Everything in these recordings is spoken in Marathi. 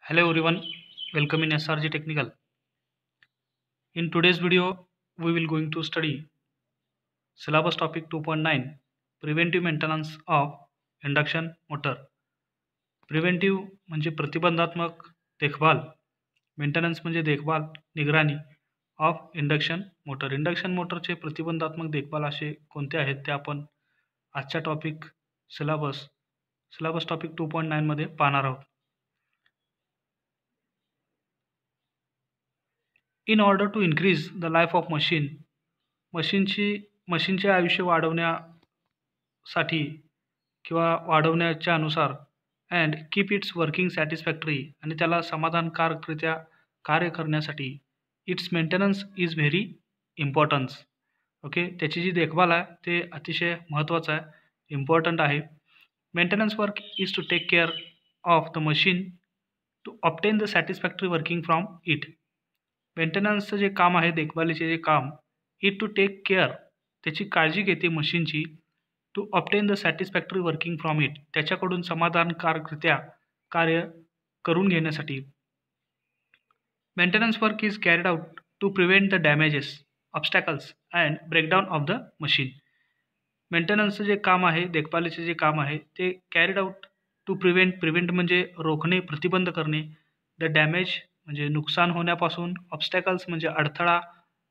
Hello everyone, welcome in SRG Technical. In today's video, we will going to study syllabus topic 2.9 preventive maintenance of induction motor. Preventive म्हणजे प्रतिबंधात्मक देखभाल, मेंटेनन्स म्हणजे देखभाल निगराणी ऑफ इंडक्शन मोटर. इंडक्शन मोटरचे प्रतिबंधात्मक देखभाल असे कोणते आहेत ते आपण आजच्या टॉपिक सिलेबस टॉपिक 2.9 मध्ये पाहणार आहोत. In order to increase the life of मशीनचे आयुष्य वाढवण्यासाठी किंवा वाढवण्याच्या अनुसार and keep its working satisfactory आणि त्याला समाधानकारकरित्या कार्य करण्यासाठी it's maintenance is very importance. Okay, त्याची जी देखभाल आहे ते अतिशय महत्त्वाचं आहे, इम्पॉर्टंट आहे. Maintenance work is to take care of the machine to obtain the satisfactory working from it. मेंटेनन्सचं जे काम आहे, देखभालीचे जे काम, इट टू टेक केअर त्याची काळजी घेते मशीनची, to obtain the satisfactory working from it त्याच्याकडून समाधानकारकरित्या कार्य करून घेण्यासाठी. Maintenance work is carried out to prevent the damages, obstacles and breakdown of the machine. मेंटेनन्सचं जे काम आहे, देखभालीचे जे काम आहे ते कॅरीड आउट टू प्रिव्हेंट म्हणजे रोखणे, प्रतिबंध करणे, द डॅमेज म्हणजे नुकसान होण्यापासून, ऑब्स्टॅकल्स म्हणजे अडथळा,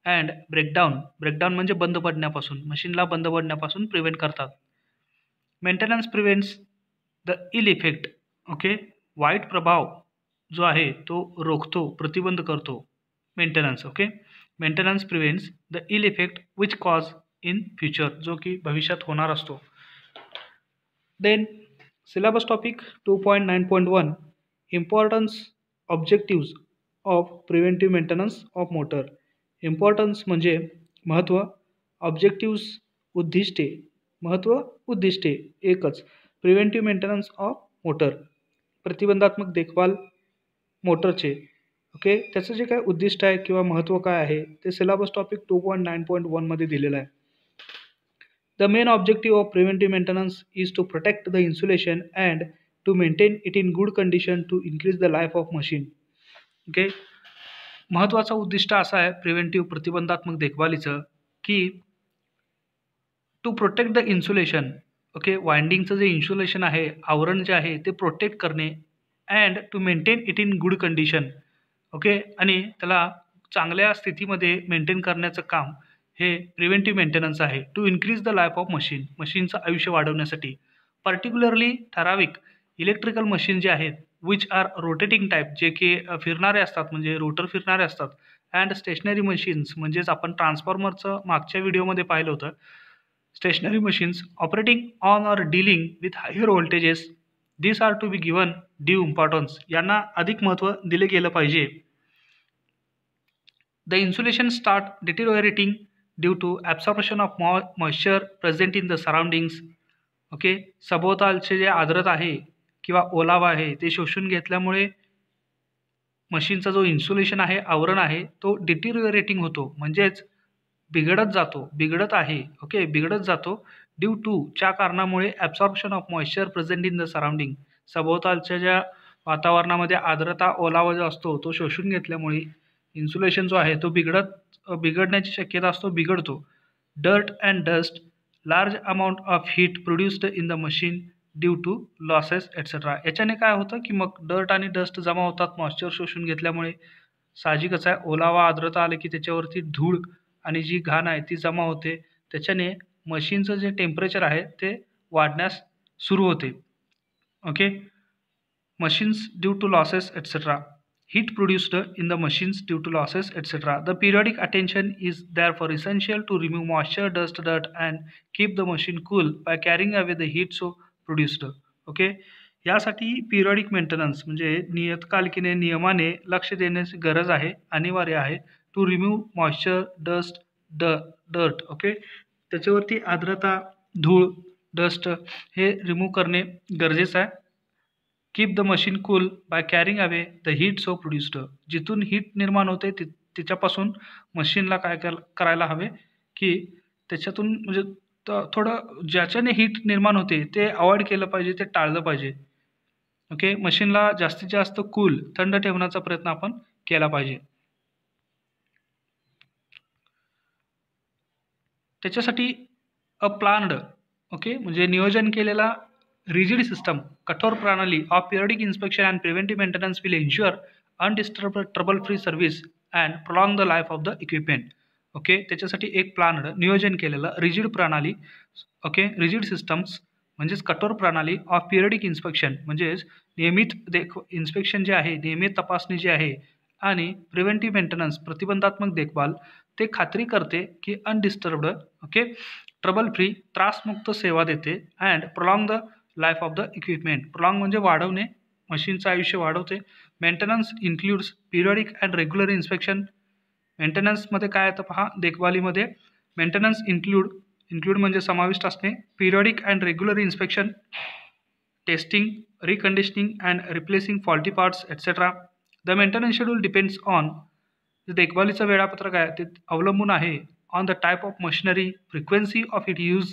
अँड ब्रेकडाऊन म्हणजे बंद पडण्यापासून, मशीनला बंद पडण्यापासून प्रिव्हेंट करतात. Maintenance prevents the ill effect. Okay, वाईट प्रभाव जो आहे तो रोखतो, प्रतिबंध करतो maintenance. Okay, maintenance prevents the ill effect which cause in future, जो की भविष्यात होणार असतो. Then syllabus topic 2.9.1 importance objectives of preventive maintenance of motor. Importance म्हणजे महत्त्व, ऑब्जेक्टिव्ज उद्दिष्टे, उद्दिष्टे एकच, प्रिव्हेंटिव्ह मेंटेनन्स ऑफ मोटर प्रतिबंधात्मक देखभाल मोटरचे. ओके, त्याचं जे काय उद्दिष्ट आहे किंवा महत्त्व काय आहे ते सिलेबस टॉपिक 2.9.1 मध्ये दिलेलं आहे. The main objective of preventive maintenance is to protect the insulation and to maintain it in good condition to increase the life of machine. Okay, महत्त्वाचं उद्दिष्ट असं आहे प्रिव्हेंटिव्ह प्रतिबंधात्मक देखभालीचं की to protect the insulation. Okay, वाइंडिंगचं जे इन्सुलेशन आहे, आवरण जे आहे ते प्रोटेक्ट करणे, and to maintain it in good condition. Okay, आणि त्याला चांगल्या स्थितीमध्ये मेंटेन करण्याचं काम हे प्रिव्हेंटिव्ह मेंटेनन्स आहे. To increase the life of मशीनचं आयुष्य वाढवण्यासाठी. पर्टिक्युलरली ठराविक इलेक्ट्रिकल मशीन जे आहेत विच आर रोटेटिंग टाईप, जे की फिरणारे असतात म्हणजे रोटर फिरणारे असतात, अँड स्टेशनरी मशीन्स म्हणजेच आपण ट्रान्सफॉर्मरचं मागच्या व्हिडिओमध्ये पाहिलं होतं. Stationary machines operating on or dealing with higher voltages, this are to be given due importance, यांना अधिक महत्त्व दिले गेलं पाहिजे. The insulation start deteriorating due to absorption of moisture present in the surroundings. Okay, सभोवतालचे जे आर्द्रता आहे किंवा ओलावा आहे ते शोषून घेतल्यामुळे मशीनचा जो इन्सुलेशन आहे, आवरण आहे, तो डिटेरियोरेटिंग होतो म्हणजेच बिघडत आहे. ओके, बिघडत जातो. ड्यू टू च्या कारणामुळे absorption of moisture present in the surrounding, सभोवतालच्या ज्या वातावरणामध्ये आर्द्रता, ओलावा जो असतो तो शोषून घेतल्यामुळे इन्सुलेशन जो आहे तो बिघडण्याची शक्यता असतो, बिघडतो. Dirt and dust, large amount of heat produced in the machine due to losses etcetera. याच्याने काय होतं की मग डर्ट आणि डस्ट जमा होतात मॉइश्चर शोषून घेतल्यामुळे. साहजिकच आहे, ओलावा, आर्द्रता आले की त्याच्यावरती धूळ आणि जी घाण आहे ती जमा होते, त्याच्याने मशीनचं जे टेम्परेचर आहे ते वाढण्यास सुरू होते. Okay, machines due to losses etcetera, heat produced in the machines due to losses etc. The periodic attention is therefore essential to remove moisture, dust, dirt and keep the machine cool by carrying away the heat so produced. Okay, यासाठी पिरियडिक मेंटेनन्स म्हणजे नियतकालिकीने, नियमाने लक्ष देण्याची गरज आहे, अनिवार्य आहे. To remove moisture, dust, dirt. Okay, त्याच्यावरती आर्द्रता, धूळ, डस्ट हे रिमूव्ह करणे गरजेचं आहे. Keep the machine cool by carrying away the heat so produced, जिथून हीट निर्माण होते तिच्यापासून मशीनला काय करायला हवे की त्याच्यातून म्हणजे थोडं ज्याच्याने हीट निर्माण होते ते अवॉइड केलं पाहिजे, ते टाळलं पाहिजे. ओके, मशीनला जास्तीत जास्त कूल थंड ठेवण्याचा प्रयत्न आपण केला पाहिजे. त्याच्यासाठी अ प्लान्ड ओके म्हणजे नियोजन केलेला रिजिड सिस्टम कठोर प्रणाली of periodic inspection and preventive maintenance will ensure undisturb trouble free service and prolong the life of the equipment. Okay, त्याच्यासाठी एक प्लान्ड नियोजन केलेलं रिजिड प्रणाली ओके रिजिड सिस्टम्स म्हणजेच कठोर प्रणाली ऑफ पिरियडिक इन्स्पेक्शन म्हणजेच नियमित इन्स्पेक्शन जे आहे, नियमित तपासणी जी आहे आणि प्रिव्हेंटिव्ह मेंटेनन्स प्रतिबंधात्मक देखभाल ते खात्री करते की अनडिस्टर्ब्ड ओके ट्रबल फ्री त्रासमुक्त सेवा देते and prolong the life of the equipment. Prolong म्हणजे वाढवणे, मशीनचं आयुष्य वाढवते. Maintenance includes periodic and regular inspection. मेंटेनन्समध्ये काय येतं पहा, देखभालीमध्ये मेंटेनन्स इन्क्लूड म्हणजे समाविष्ट असणे, periodic and regular inspection, testing, reconditioning and replacing faulty parts etcetera. The maintenance schedule depends on देखभालीचं वेळापत्रक आहे ते अवलंबून आहे on the type of machinery, frequency of it use.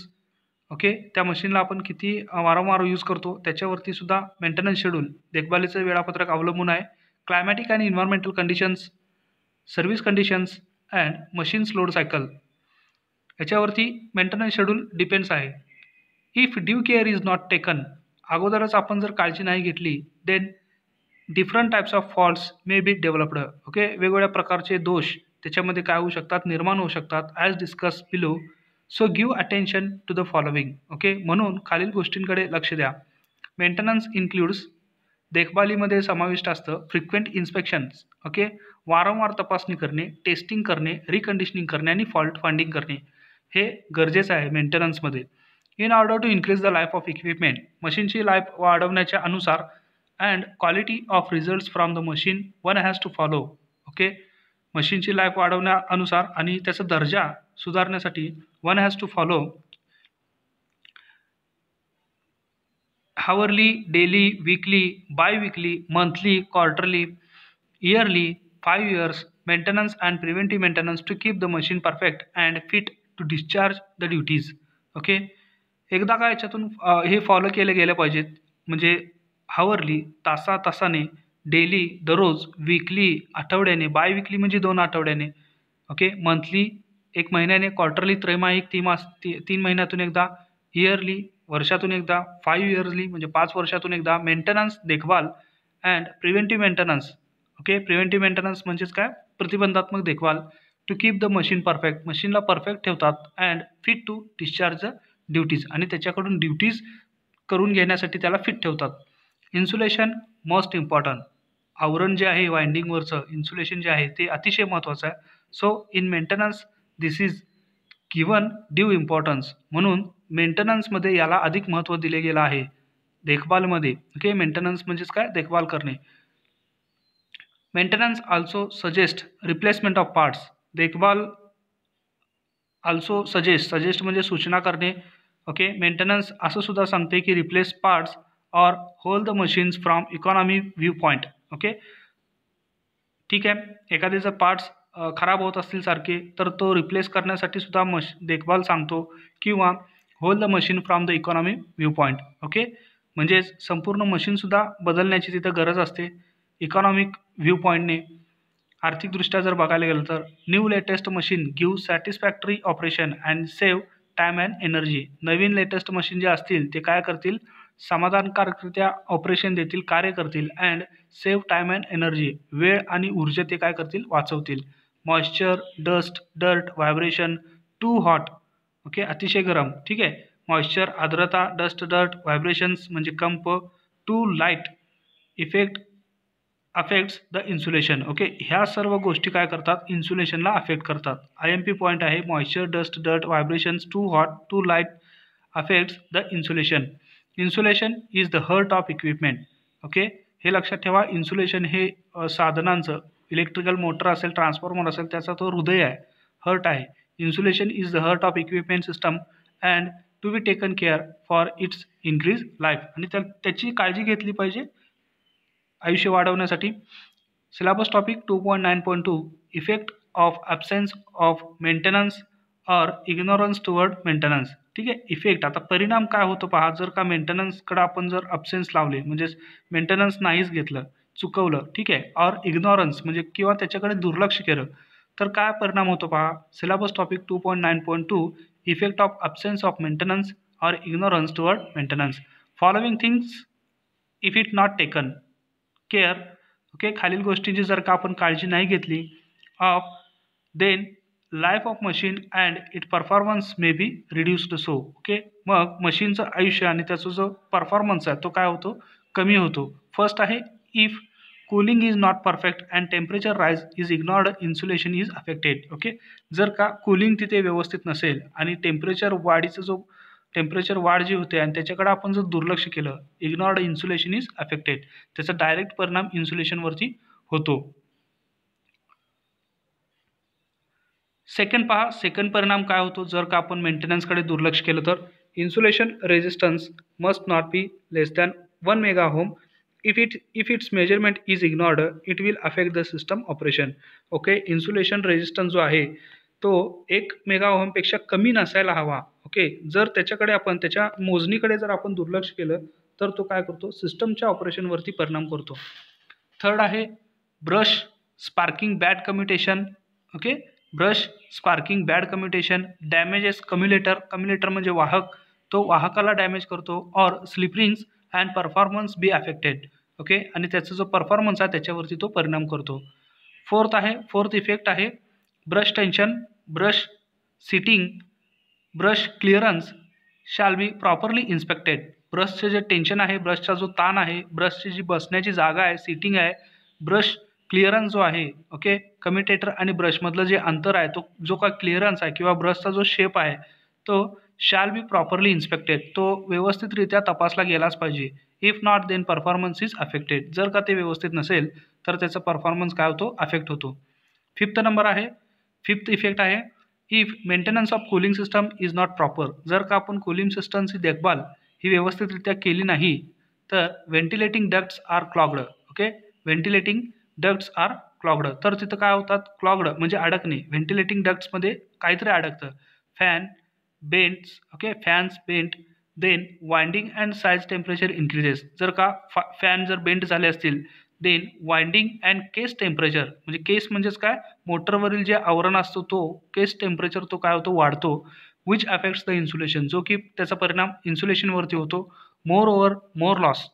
Okay, त्या मशीनला आपण किती वारंवार यूज करतो त्याच्यावरती सुद्धा मेंटेनन्स शेड्यूल देखभालीचं वेळापत्रक अवलंबून आहे. Climatic and environmental conditions, service conditions and machines load cycle याच्यावरती मेंटेनन्स शेड्यूल डिपेंड्स आहे. If due care is not taken, अगोदरच आपण जर काळजी नाही घेतली, then different types of faults may be developed. Okay, वेगवेगळ्या प्रकारचे दोष त्याच्यामध्ये काय होऊ शकतात, निर्माण होऊ शकतात as discussed below. So give attention to the following. Okay, म्हणून खालील गोष्टींकडे लक्ष द्या. मेंटेनन्स इन्क्ल्यूड्स देखभालीमध्ये समाविष्ट असतं फ्रिक्वेंट इन्स्पेक्शन्स. ओके, वारंवार तपासणी करणे, टेस्टिंग करणे, रिकंडिशनिंग करणे आणि फॉल्ट फाइंडिंग करणे हे गरजेचं आहे मेंटेनन्समध्ये. In order to increase the life of equipment, मशीनची लाईफ वाढवण्याच्या अनुसार and quality of results from the machine one has to follow. Okay, मशीनची लाईफ वाढवण्यानुसार आणि त्याचा दर्जा सुधारण्यासाठी one has to follow hourly, daily, weekly, biweekly, monthly, quarterly, yearly, 5 years maintenance and preventive maintenance to keep the machine perfect and fit to discharge the duties. Okay, एकदा का याच्यातून हे फॉलो केले गेले पाहिजेत म्हणजे हावरली तासाने, डेली दररोज, वीकली आठवड्याने, बाय वीकली म्हणजे 2 आठवड्याने, ओके मंथली 1 महिन्याने, क्वार्टरली त्रैमासिक 3 महिन्यातून एकदा, इयरली वर्षातून एकदा, 5 yearly म्हणजे 5 वर्षातून एकदा. मेंटेनन्स देखभाल and preventive maintenance. Okay, preventive maintenance म्हणजेच काय, प्रतिबंधात्मक देखभाल. To keep the machine perfect, मशीनला परफेक्ट ठेवतात and fit to discharge the duties आणि त्याच्याकडून ड्युटीज करून घेण्यासाठी त्याला फिट ठेवतात. इन्सुलेशन मोस्ट इम्पॉर्टंट, आवरण जे आहे वाइंडिंगवरचं इन्सुलेशन जे आहे ते अतिशय महत्त्वाचं आहे. So in maintenance this is given due importance, म्हणून मेंटेनन्समध्ये याला अधिक महत्त्व दिले गेलं आहे देखभालमध्ये. ओके, मेंटेनन्स म्हणजेच काय, देखभाल करणे. Maintenance also suggest replacement of parts, देखभाल आल्सो सजेस्ट म्हणजे सूचना करणे. ओके, मेंटेनन्स असं सुद्धा सांगते की रिप्लेस पार्ट्स और hold the machines from economy view point. Okay, ठीक आहे, एखादे जर पार्ट्स खराब होत असतील सारखे तर तो रिप्लेस करण्यासाठी सुद्धा देखभाल सांगतो किंवा hold the machine from the economy view point. Okay, म्हणजेच संपूर्ण मशीनसुद्धा बदलण्याची तिथं गरज असते इकॉनॉमिक व्ह्यू पॉईंटने. आर्थिकदृष्ट्या जर बघायला गेलं तर new latest machine give satisfactory operation and save time and energy. Naveen latest machine जे असतील ते काय करतील, समाधानकारकरित्या ऑपरेशन देतील, कार्य करतील and save time and energy, वेळ आणि ऊर्जा ते काय करतील, वाचवतील. Moisture, dust, dirt, vibration, too hot. Okay, अतिशय गरम. ठीक आहे, मॉइश्चर आर्द्रता, डस्ट, डर्ट, व्हायब्रेशन्स म्हणजे कंप, too light effect affects the insulation. Okay, ह्या सर्व गोष्टी काय करतात, इन्सुलेशनला अफेक्ट करतात. IMP पॉईंट आहे moisture, dust, dirt, vibrations, too hot, too light affects the insulation. Insulation is the heart of equipment. Okay, हे लक्षात ठेवा, इन्सुलेशन हे साधनांचं, इलेक्ट्रिकल मोटर असेल, ट्रान्सफॉर्मर असेल, त्याचा तो हृदय आहे, हर्ट आहे. Insulation is the heart of equipment system and to be taken care for its increase life, आणि त्याची काळजी घेतली पाहिजे आयुष्य वाढवण्यासाठी. Syllabus topic 2.9.2 effect of absence of maintenance और इग्नोरन्स टुवर्ड मेंटेनन्स. ठीक आहे. इफेक्ट आता परिणाम काय होतो पहा, जर का मेंटेनन्सकडे आपण जर अब्सेन्स लावले म्हणजेच मेंटेनन्स नाहीच घेतलं, चुकवलं, ठीक आहे, और इग्नोरन्स म्हणजे किंवा त्याच्याकडे दुर्लक्ष केलं तर काय परिणाम होतो पहा. Syllabus topic 2.9.2 effect of absence of maintenance और ignorance toward maintenance. Following things if it not taken care. Okay, खालील गोष्टींची जर का आपण काळजी नाही घेतली of then life of machine and it performance may be reduced. So okay, मग मशीनचं आयुष्य आणि त्याचा जो परफॉर्मन्स आहे तो काय होतो, कमी होतो. फर्स्ट आहे if cooling is not perfect and temperature rise is ignored insulation is affected. Okay, जर का कूलिंग तिथे व्यवस्थित नसेल आणि टेम्परेचर वाढ जी होते आणि त्याच्याकडे आपण जर दुर्लक्ष केलं, इग्नॉर्ड इन्सुलेशन इज अफेक्टेड, त्याचा डायरेक्ट परिणाम इन्सुलेशनवरती होतो. सेकंड पहा, सेकंड परिणाम काय होतो जर का आपण मेंटेनन्सकडे दुर्लक्ष केलं तर. Insulation resistance must not be less than 1 mega ohm. If its measurement is ignored it will affect the system operation. Okay, insulation resistance जो आहे तो 1 मेगा ओहमपेक्षा कमी नसायला हवा. ओके, जर त्याच्याकडे आपण त्याच्या मोजणीकडे जर आपण दुर्लक्ष केलं तर तो काय करतो, सिस्टमच्या ऑपरेशनवरती परिणाम करतो. थर्ड आहे brush sparking bad commutation. Okay, brush sparking bad commutation damages commutator म्हणजे वाहक, तो वाहकाला डॅमेज करतो. और slip rings and performance be affected. Okay, आणि त्याचा जो परफॉर्मन्स आहे त्याच्यावरती तो परिणाम करतो. फोर्थ इफेक्ट आहे brush tension, brush seating, brush clearance shall be properly inspected. ब्रशचे जे टेन्शन आहे, ब्रशचा जो ताण आहे, ब्रशची जी बसण्याची जागा आहे, सिटिंग आहे, ब्रश क्लिअरन्स जो आहे, ओके, कम्युटेटर आणि ब्रशमधलं जे अंतर आहे, तो जो काय क्लिअरन्स आहे किंवा ब्रशचा जो शेप आहे तो शॅल बी प्रॉपरली इन्स्पेक्टेड, तो व्यवस्थितरित्या तपासला गेलाच पाहिजे. If not then performance is affected. जर का ते व्यवस्थित नसेल तर त्याचा परफॉर्मन्स काय होतो, अफेक्ट होतो. फिफ्थ इफेक्ट आहे if maintenance of cooling system is not proper. जर का आपण कूलिंग सिस्टमची देखभाल ही व्यवस्थितरित्या केली नाही तर ventilating ducts are clogged. Okay, ventilating ducts are clogged, तर तिथं काय होतात, क्लॉग्ड म्हणजे अडकणे, व्हेंटिलेटिंग डक्ट्समध्ये काहीतरी अडकतं. Fans bent then winding and size temperature increases. जर का फॅन जर बेंट झाले असतील then winding and case temperature म्हणजे केस म्हणजेच काय, मोटरवरील जे आवरण असतो तो केस टेम्परेचर तो काय होतो, वाढतो. विच अफेक्ट्स द इन्सुलेशन, जो की त्याचा परिणाम इन्सुलेशनवरती होतो. More loss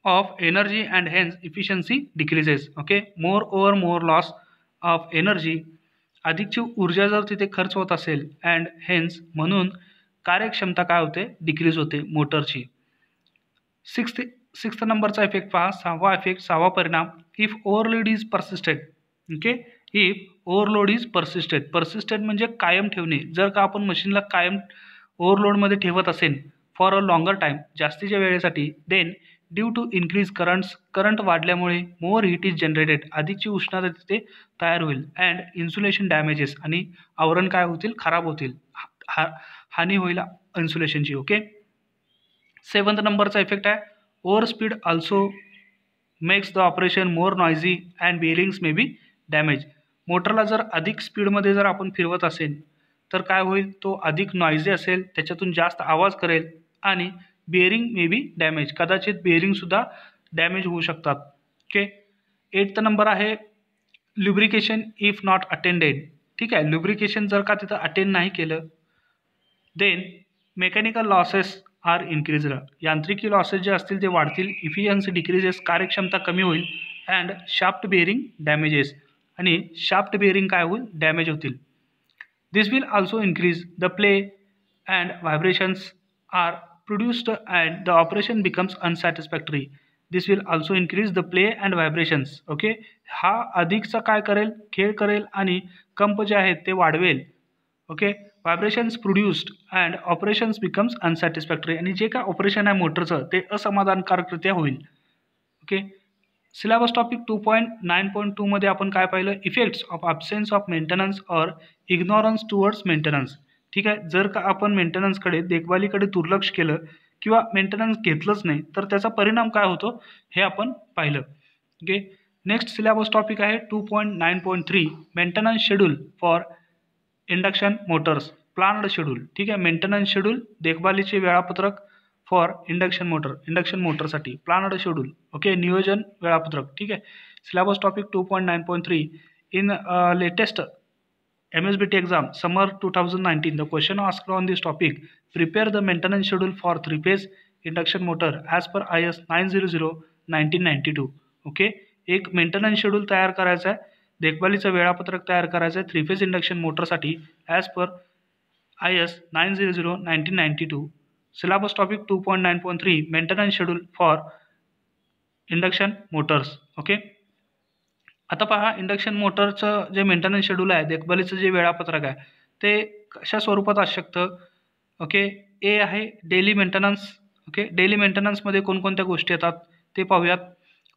of energy and hence efficiency decreases. Okay, more loss of energy, अधिकची ऊर्जा जर तिथे खर्च होत असेल अँड हेन्स म्हणून कार्यक्षमता काय होते, डिक्रीज होते मोटरची. सिक्स्थ नंबरचा इफेक्ट पहा, सहावा परिणाम if overload is persisted. Okay, if overload is persisted म्हणजे कायम ठेवणे. जर का आपण मशीनला कायम ओव्हरलोडमध्ये ठेवत असेल फॉर अ लॉंगर टाईम, जास्तीच्या वेळेसाठी, then due to increase current वाढल्यामुळे मोर हीट इज जनरेटेड, अधिकची उष्णता तिथे तयार होईल. अँड इन्सुलेशन डॅमेजेस आणि आवरण काय होतील, खराब होतील, हानी होईल इन्सुलेशनची. ओके, 7th नंबरचा इफेक्ट आहे over speed also makes the operation more noisy and bearings may be damage. मोटरला जर अधिक स्पीडमध्ये जर आपण फिरवत असेल तर काय होईल, तो अधिक नॉइझी असेल, त्याच्यातून जास्त आवाज करेल आणि बेरिंग मे बी डॅमेज, कदाचित बेरिंगसुद्धा डॅमेज होऊ शकतात. ओके, 8th नंबर आहे ल्युब्रिकेशन इफ नॉट अटेंडेड. ठीक आहे, ल्युब्रिकेशन जर का तिथं अटेंड नाही केलं then mechanical losses are increased. यांत्रिकी लॉसेस जे असतील ते वाढतील. इफिशियन्सी डिक्रीजेस, कार्यक्षमता कमी होईल. अँड शाफ्ट बेरिंग डॅमेजेस, आणि शाफ्ट बेरिंग काय होईल, डॅमेज होतील. This will also increase the play and vibrations are produced and the operation becomes unsatisfactory. This will also increase the play and vibrations. Okay, हा अधिकचा काय करेल, खेळ करेल आणि कंप जे आहेत ते वाढवेल. Okay, vibrations produced and operations becomes unsatisfactory, आणि जे काय ऑपरेशन आहे मोटरचं ते असमाधानकारकरित्या होईल. ओके, सिलेबस टॉपिक 2.9.2 मध्ये आपण काय पाहिलं, effects of absence of maintenance और इग्नोरन्स टुवर्ड्स मेंटेनन्स. ठीक आहे, जर का आपण मेंटेनन्सकडे देखभालीकडे दुर्लक्ष केलं किंवा मेंटेनन्स घेतलंच नाही तर त्याचा परिणाम काय होतो हे आपण पाहिलं. ओके, नेक्स्ट सिलेबस टॉपिक आहे 2.9.3 maintenance schedule for induction Motors planned schedule, ठीक आहे. मेंटेनन्स शेड्यूल देखभालीचे वेळापत्रक फॉर इंडक्शन मोटरसाठी प्लान्ड शेड्यूल, ओके. नियोजन वेळापत्रक, ठीक आहे. Syllabus topic 2.9.3 in latest MSBT exam summer 2019. The question asked on this topic: prepare the maintenance schedule for three-phase induction motor as per IS 900/1992. Okay, एक मेंटेनन्स शेड्यूल तयार करायचा आहे, देखभालीचं वेळापत्रक तयार करायचं आहे थ्री फेज इंडक्शन मोटरसाठी as per IS 900/1992. Syllabus topic 2.9.3 maintenance schedule for induction Motors, okay. आता पहा, इंडक्शन मोटरचं जे मेंटेनन्स शेड्यूल आहे, देखभालीचं जे वेळापत्रक आहे, ते कशा स्वरूपात असू शकतं, ओके. ए आहे डेली मेंटेनन्स, ओके. डेली मेंटेनन्समध्ये कोणकोणत्या गोष्टी येतात ते पाहूयात.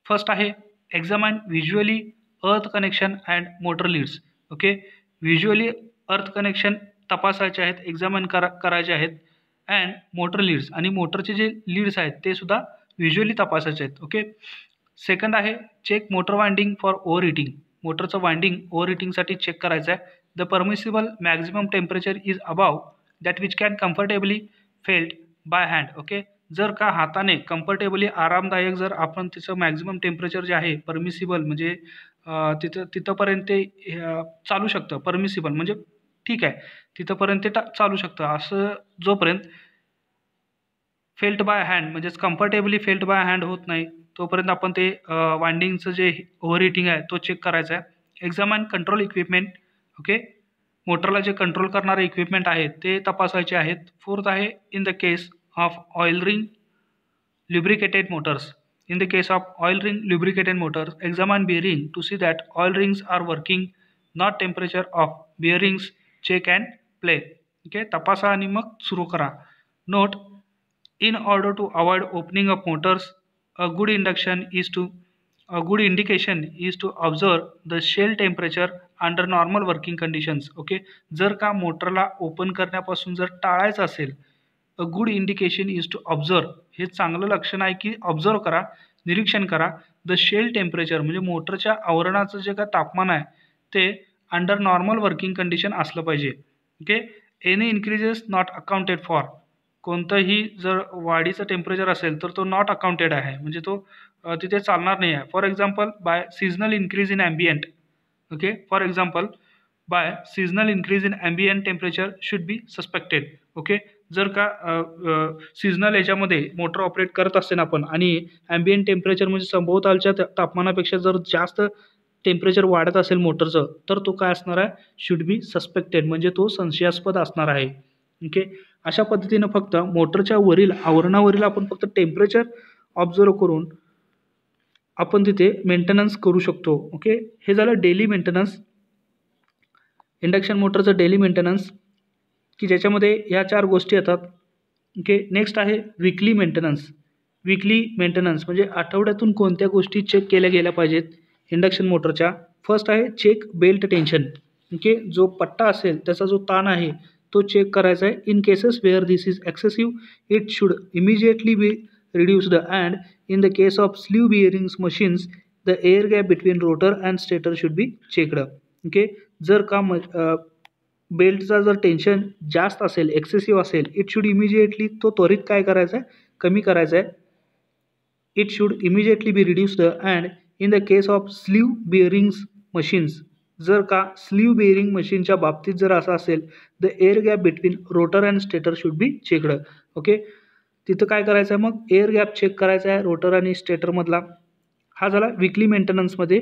फर्स्ट आहे examine visually earth connection and motor leads, okay. Visually earth connection तपासायचे आहेत, एक्झामाइन करायचे आहेत. अँड मोटर लीड्स, आणि मोटरचे जे लीड्स आहेत ते सुद्धा व्हिज्युअली तपासायचे आहेत, ओके. सेकंड आहे check motor winding for over heating, मोटरचं वाइंडिंग ओव्हर हिटिंगसाठी चेक करायचं आहे. The permissible maximum temperature is above that which can comfortably felt by hand, okay. जर का हाताने कम्फर्टेबली आरामदायक जर आपण तिचं मॅक्झिमम टेम्परेचर जे आहे परमिसिबल म्हणजे तिथंपर्यंत ते चालू शकतं, परमिसिबल म्हणजे ठीक आहे तिथंपर्यंत ते चालू शकतं, असं जोपर्यंत फेल्ट बाय हँड म्हणजेच कम्फर्टेबली फेल्ट बाय हँड होत नाही तोपर्यंत आपण ते वाइंडिंगचं जे ओव्हर हिटिंग आहे तो चेक करायचा आहे. एक्झामाइन कंट्रोल इक्विपमेंट, ओके. मोटरला जे कंट्रोल करणारे इक्विपमेंट आहेत ते तपासायचे आहेत. फोर्थ आहे in the case of oil ring lubricated motors. In the case of oil ring lubricated motors, examine bearing to see that oil rings are working, not temperature of bearings. Check and play. Okay, तपासा आणि मग सुरू करा. Note: in order to avoid opening of motors, a good indication is to observe the shell temperature under normal working conditions. Okay, जर का मोटरला ओपन करण्यापासून जर टाळायचं असेल, a good indication is to observe, हे चांगलं लक्षण आहे की ऑब्झर्व करा, निरीक्षण करा. द शेल टेम्परेचर म्हणजे मोटरच्या आवरणाचं जे काय तापमान आहे ते अंडर नॉर्मल वर्किंग कंडिशन असलं पाहिजे. Okay. Any increases not accounted for, कोणतंही जर वाढीचं टेम्परेचर असेल तर तो नॉट अकाउंटेड आहे म्हणजे तो तिथे चालणार नाही आहे. For example by seasonal increase in ambient, okay. For example by seasonal increase in ambient temperature should be suspected, okay. जर का सीझनल याच्यामध्ये मोटर ऑपरेट करत असते ना आपण आणि ॲम्बियंट टेम्परेचर म्हणजे सभोवतालच्या तापमानापेक्षा जर जास्त टेम्परेचर वाढत असेल मोटरचं तर तो काय असणार आहे, शुड बी सस्पेक्टेड म्हणजे तो संशयास्पद असणार आहे. ओके. अशा पद्धतीनं फक्त मोटरच्या वरील आवरणावरील आपण फक्त टेम्परेचर ऑब्झर्व करून आपण तिथे मेंटेनन्स करू शकतो. ओके. हे झालं डेली मेंटेनन्स, इंडक्शन मोटरचं डेली मेंटेनन्स की ज्याच्यामध्ये ह्या 4 गोष्टी येतात. ओके. नेक्स्ट आहे वीकली मेंटेनन्स. वीकली मेंटेनन्स म्हणजे आठवड्यातून कोणत्या गोष्टी चेक केल्या गेल्या पाहिजेत इंडक्शन मोटरच्या. फर्स्ट आहे चेक बेल्ट टेन्शन, ओके. जो पट्टा असेल त्याचा जो ताण आहे तो चेक करायचा आहे. In cases where this is excessive it should immediately be reduced and in the case of sleeve bearings machines the air gap between rotor and stator should be checked. Okay. जर का बेल्टचा जर टेन्शन जास्त असेल, एक्सेसिव्ह असेल, इट शुड इमिजिएटली तो त्वरित काय करायचा आहे, कमी करायचा आहे. It should immediately be reduced and in the case of sleeve bearings machines, जर का स्लीव बिअरिंग मशीनच्या बाबतीत जर असं असेल the air gap between rotor and stator should be checked. Okay. तिथं काय करायचं आहे मग एअर गॅप चेक करायचा आहे रोटर आणि स्टेटरमधला. हा झाला वीकली मेंटेनन्समध्ये.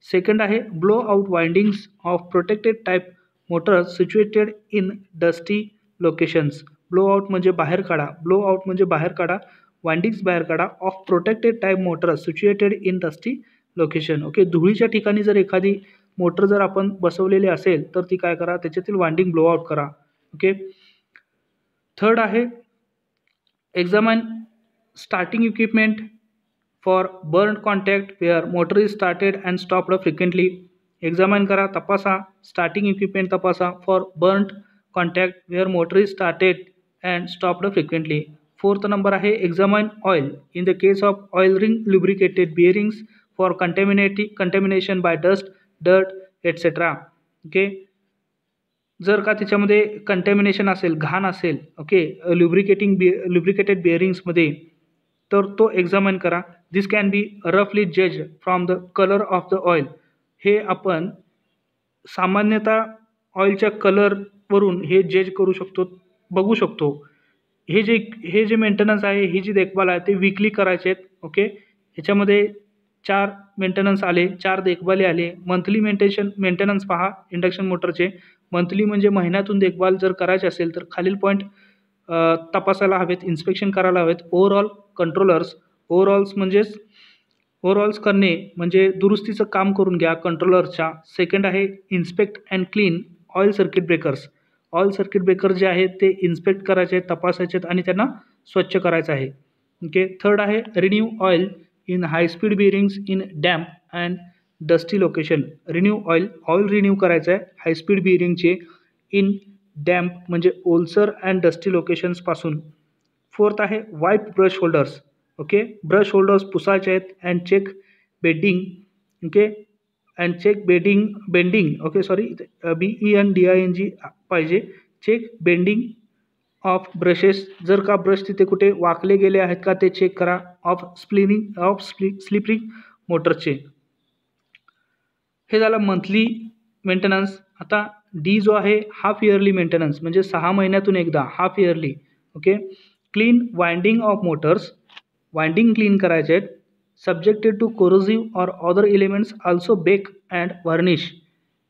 सेकंड आहे blow out windings of protected type Motors situated in dusty locations. Blow out म्हणजे बाहेर काढा, ब्लो आउट म्हणजे बाहेर काढा, वाइंडिंग्स बाहेर काढा of protected type Motors situated in dusty location. Okay. धुळीच्या ठिकाणी जर एखादी मोटर जर आपण बसवलेली असेल तर ती काय करा, त्याच्यातील वाइंडिंग ब्लो आउट करा. ओके. थर्ड आहे examine starting equipment for burn contact where motor is started and stopped frequently. Examine करा, तपासा, स्टार्टिंग इक्विपमेंट तपासा for burn contact where motor is started and stopped frequently. Fourth number आहे examine oil in the case of oil ring lubricated bearings for contamination by dust, dirt etcetera. Okay. जर का त्याच्यामध्ये कंटॅमिनेशन असेल, घाण असेल, ओके, लुब्रिकेटेड बेअरिंग्समध्ये, तर तो एक्झामिन करा. दिस कॅन बी रफली जज from the colour of the oil. हे आपण सामान्यतः ऑइलच्या कलरवरून हे जज करू शकतो, बघू शकतो. हे जे मेंटेनन्स आहे, ही जी देखभाल आहे ते वीकली करायचे आहेत. ओके, ह्याच्यामध्ये 4 मेंटेनन्स आले, 4 देखभाली आले. मंथली मेंटेनन्स पहा इंडक्शन मोटरचे. मंथली म्हणजे महिन्यातून देखभाल जर करायची असेल तर खालील पॉईंट तपासायला हवेत, इन्स्पेक्शन करायला हवेत. Overall controllers. ओव्हरऑल्स करणे म्हणजे दुरुस्तीचं काम करून घ्या कंट्रोलरच्या. सेकंड आहे inspect and clean oil circuit breakers. Oil circuit breaker जे आहेत ते इन्स्पेक्ट करायचे आहेत, तपासायचे आहेत आणि त्यांना स्वच्छ करायचं आहे. ओके. थर्ड आहे renew oil in high speed bearings in damp and dusty location. Oil renew करायचं आहे हाय स्पीड बिअरिंगचे इन डॅम्प म्हणजे ओलसर अँड डस्टी लोकेशन्सपासून. फोर्थ आहे wipe brush holders. Okay, brush holders पुसायचे आहेत and check bending. Okay, and check bending. Okay, sorry, BENDING पाहिजे. Check bending of brushes. जर का ब्रश तिथे कुठे वाकले गेले आहेत का ते चेक करा. ऑफ स्लिपरिंग मोटरचे. हे झालं मंथली मेंटेनन्स. आता डी जो आहे हाफ इयरली मेंटेनन्स म्हणजे 6 महिन्यातून एकदा, half yearly. Okay. Clean winding of motors. Winding clean करायचे आहेत. Subjected to corrosive or other elements also bake and varnish.